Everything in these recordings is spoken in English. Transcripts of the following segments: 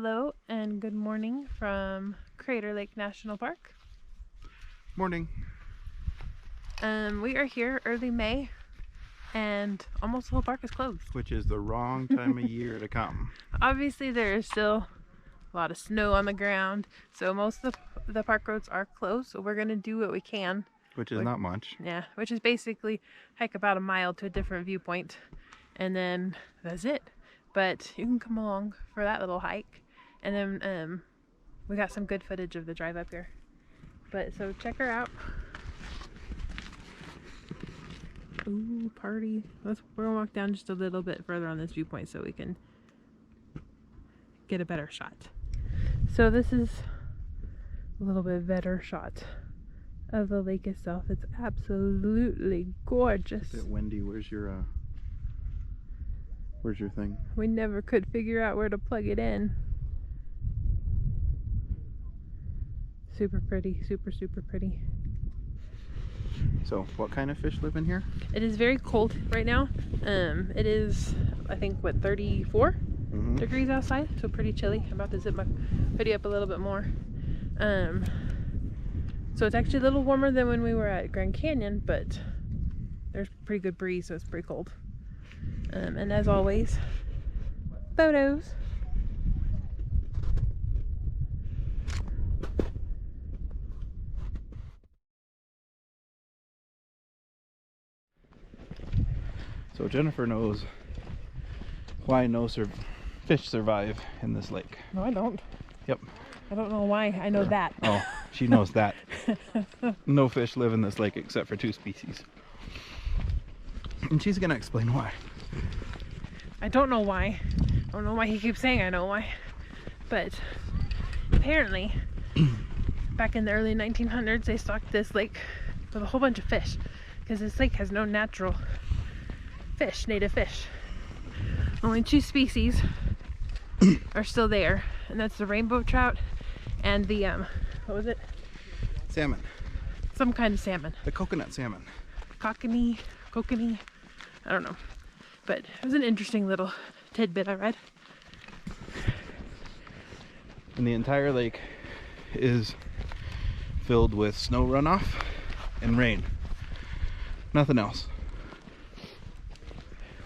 Hello and good morning from Crater Lake National Park. Morning. We are here early May and almost the whole park is closed. Which is the wrong time of year to come. Obviously there is still a lot of snow on the ground, so most of the park roads are closed, so we're going to do what we can. Which is not much. Yeah, which is basically hike about a mile to a different viewpoint and then that's it. But you can come along for that little hike, and then we got some good footage of the drive up here. But so check her out. Ooh, party. We're gonna walk down just a little bit further on this viewpoint so we can get a better shot. So this is a little bit better shot of the lake itself. It's absolutely gorgeous. A bit windy. Where's your thing? We never could figure out where to plug it in. Super pretty, super pretty. So, what kind of fish live in here? It is very cold right now. It is, I think, what, 34 degrees outside, so pretty chilly. I'm about to zip my hoodie up a little bit more. So it's actually a little warmer than when we were at Grand Canyon, but there's a pretty good breeze, so it's pretty cold. And as always, photos. So Jennifer knows why no fish survive in this lake. No, I don't. Yep. I don't know why I know that. Oh, she knows that. No fish live in this lake except for 2 species. And she's gonna explain why. I don't know why. I don't know why he keeps saying I know why. But apparently, back in the early 1900s, they stocked this lake with a whole bunch of fish. Because this lake has no natural fish, native fish. Only 2 species are still there. And that's the rainbow trout and the, what was it? Salmon. Some kind of salmon. The coconut salmon. Kokanee, I don't know. But it was an interesting little tidbit I read. And the entire lake is filled with snow runoff and rain. Nothing else.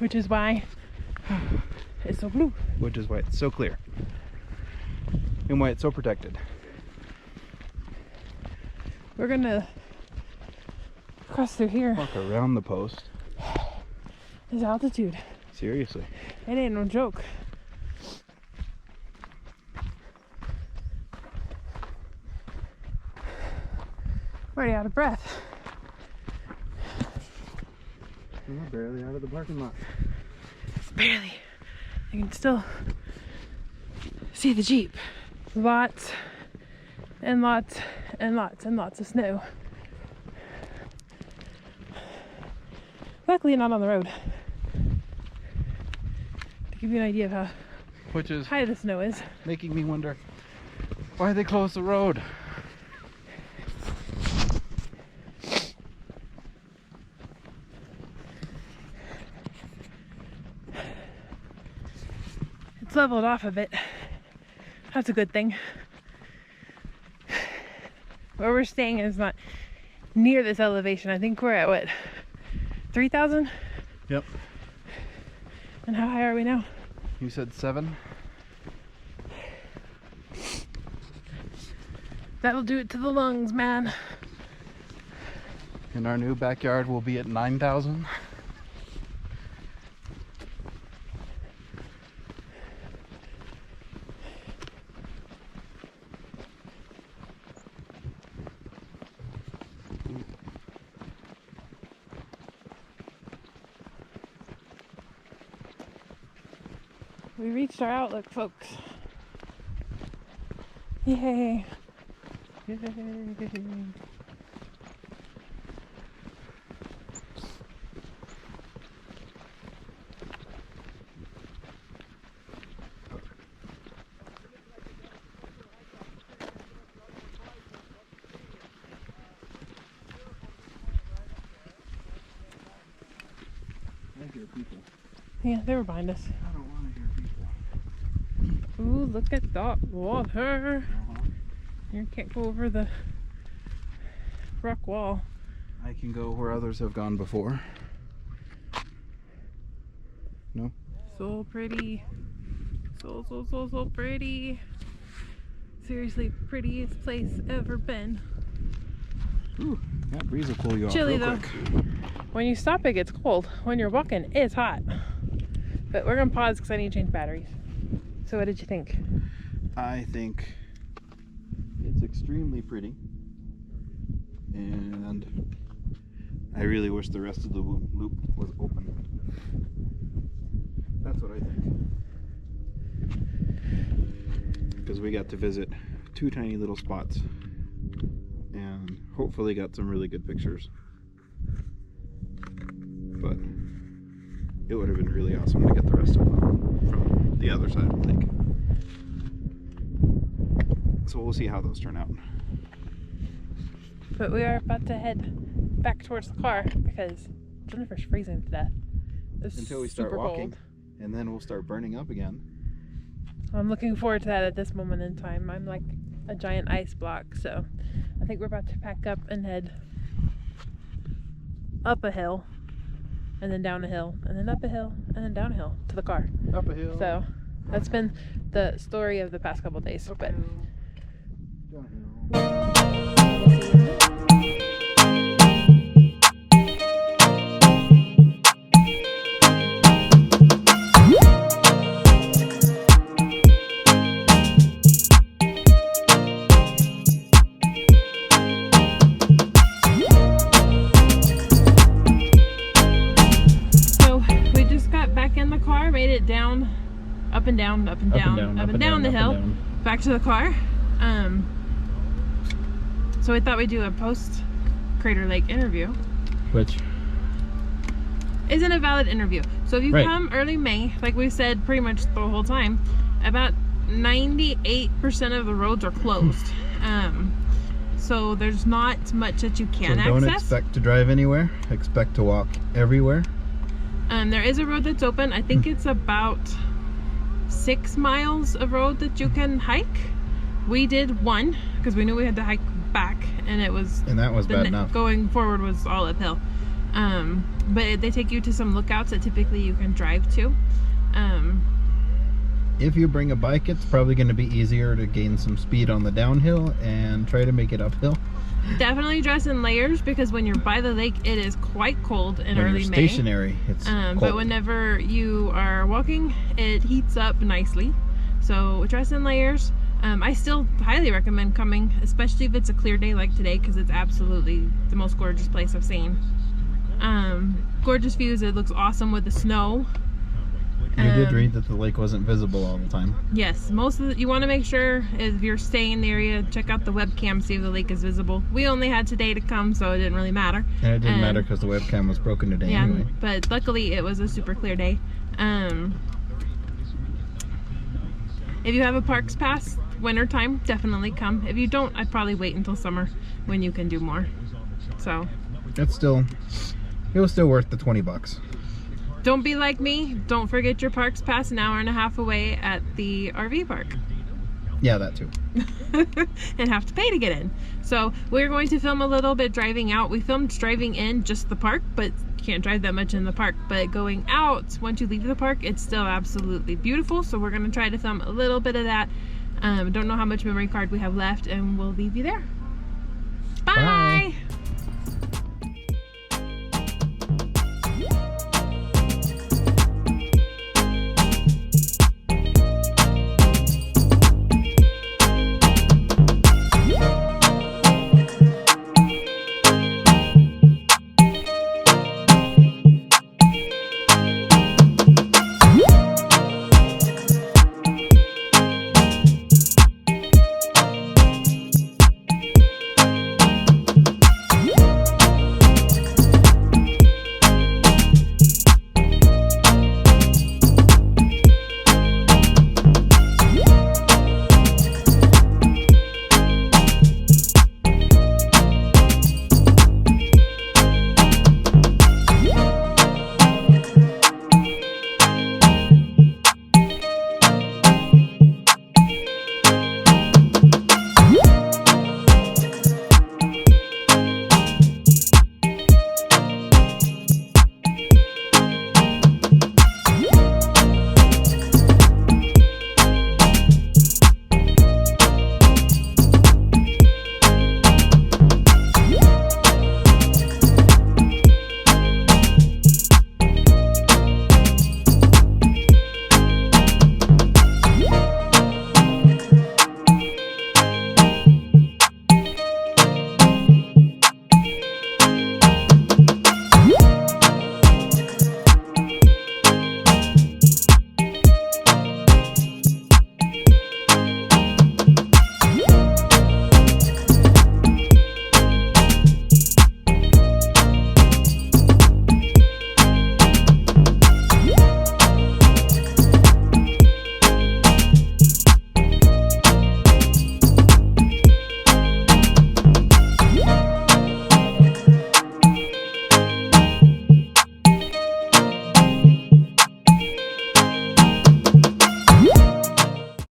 Which is why it's so blue. Which is why it's so clear. And why it's so protected. We're gonna cross through here. Walk around the post. This altitude. Seriously. It ain't no joke. We're already out of breath. We're barely out of the parking lot. Just barely. I can still see the Jeep. Lots and lots and lots and lots of snow. Luckily not on the road. To give you an idea of how Which is high the snow is. making me wonder why they closed the road. It's leveled off a bit. That's a good thing. Where we're staying is not near this elevation. I think we're at what? 3,000? Yep. And how high are we now? You said 7? That'll do it to the lungs, man. And our new backyard will be at 9,000. We reached our outlook, folks. Yay. Yay. I hear people. Yeah, they were behind us. I don't want to hear people. Ooh, look at that water. You can't go over the rock wall. I can go where others have gone before. No? So pretty. So pretty. Seriously, prettiest place ever been. Ooh, that breeze will cool you off Chilly real though. quick. When you stop, it gets cold. When you're walking, it's hot. But we're gonna pause because I need to change batteries. So what did you think? I think it's extremely pretty, and I really wish the rest of the loop was open. That's what I think. Because we got to visit 2 tiny little spots and hopefully got some really good pictures. But it would have been really awesome to get the rest of them from the other side of the lake. So we'll see how those turn out. But we are about to head back towards the car because Jennifer's freezing to death. It's Until we start super walking, cold. and then we'll start burning up again. I'm looking forward to that at this moment in time. I'm like a giant ice block, so I think we're about to pack up and head up a hill, and then down a hill, and then up a hill, and then down a hill to the car. Up a hill. So that's been the story of the past couple days. Up a But hill. Down a hill. made it down, up and down, up and down, up and down the hill, back to the car. So we thought we'd do a post Crater Lake interview, which isn't a valid interview. So if you Right. come early May, like we said pretty much the whole time, about 98% of the roads are closed. So there's not much that you can so don't access. expect to drive anywhere, expect to walk everywhere. There is a road that's open. I think it's about 6 miles of road that you can hike. We did one because we knew we had to hike back, and it was, And that was bad enough. going forward was all uphill. But they take you to some lookouts that typically you can drive to. If you bring a bike, it's probably going to be easier to gain some speed on the downhill and try to make it uphill. Definitely dress in layers because when you're by the lake, it is quite cold in When early you're May. stationary, it's But cold. whenever you are walking, it heats up nicely. So dress in layers. I still highly recommend coming, especially if it's a clear day like today, because it's absolutely the most gorgeous place I've seen. Gorgeous views. It looks awesome with the snow. You did read that the lake wasn't visible all the time. Yes, most of you want to make sure if you're staying in the area, check out the webcam, see if the lake is visible. We only had today to come, so it didn't really matter. And it didn't matter because the webcam was broken today Yeah, anyway. but luckily it was a super clear day. If you have a parks pass, wintertime, definitely come. If you don't, I'd probably wait until summer when you can do more. So It was still worth the $20. don't be like me. Don't forget your parks pass, an hour and a half away at the RV park. Yeah, that too. And have to pay to get in. So we're going to film a little bit driving out. We filmed driving in just the park, but you can't drive that much in the park. But going out, once you leave the park, it's still absolutely beautiful. So we're going to try to film a little bit of that. Don't know how much memory card we have left, and we'll leave you there. Bye. Bye.